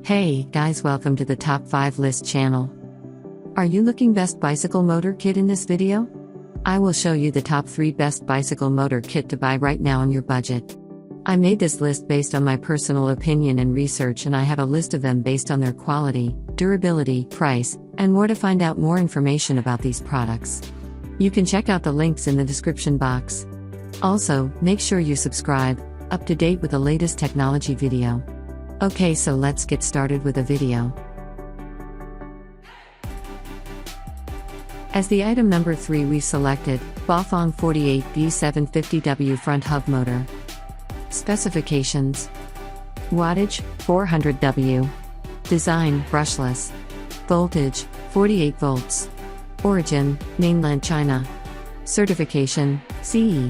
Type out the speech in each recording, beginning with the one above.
Hey guys, welcome to the Top 5 List channel. Are you looking best bicycle motor kit in this video? I will show you the top 3 best bicycle motor kit to buy right now on your budget. I made this list based on my personal opinion and research, and I have a list of them based on their quality, durability, price, and more. To find out more information about these products, you can check out the links in the description box. Also, make sure you subscribe, up to date with the latest technology video. Okay, so let's get started with the video. As the item number 3, we selected Bafang 48B750W front hub motor. Specifications: wattage 400W, design brushless, voltage 48 volts, origin mainland China, certification CE,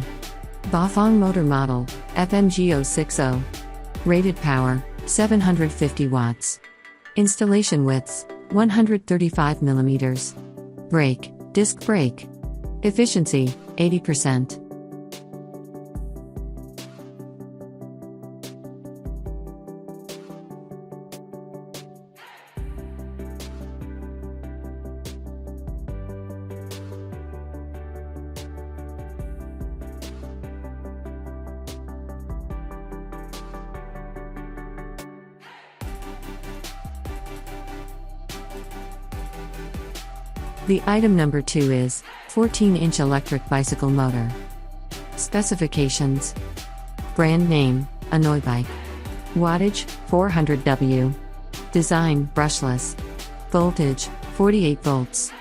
Bafang motor model FMG060, rated power 750 watts, installation widths 135 mm, brake disc brake, efficiency 80%. The item number 2 is 14-inch electric bicycle motor. Specifications: brand name, Anoi bike, wattage 400W, design brushless, voltage 48 volts,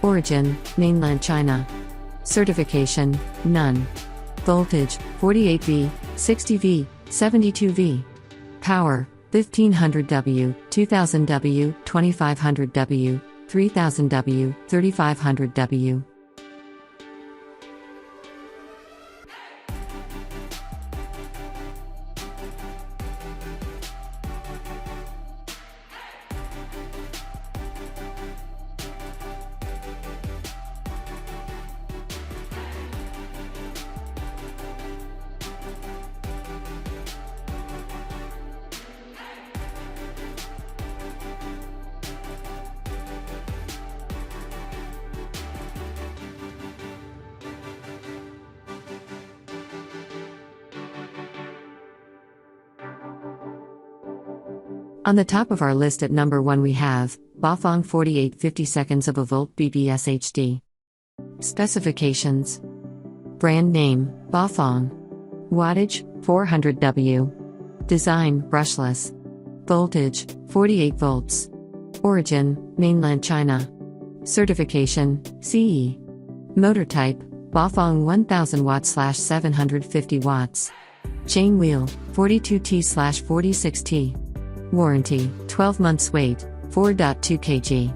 origin mainland China, certification none, voltage 48V, 60V, 72V, power 1500W, 2000W, 2500W, 3000W, 3500W. On the top of our list at number 1 we have Bafang 4850 seconds of a volt BBSHD. Specifications: brand name, Bafang, wattage 400W, design brushless, voltage 48 volts, origin mainland China, certification CE, motor type Bafang 1000 watts/750 watts, chain wheel 42T/46T, warranty 12 months, weight 4.2 kg.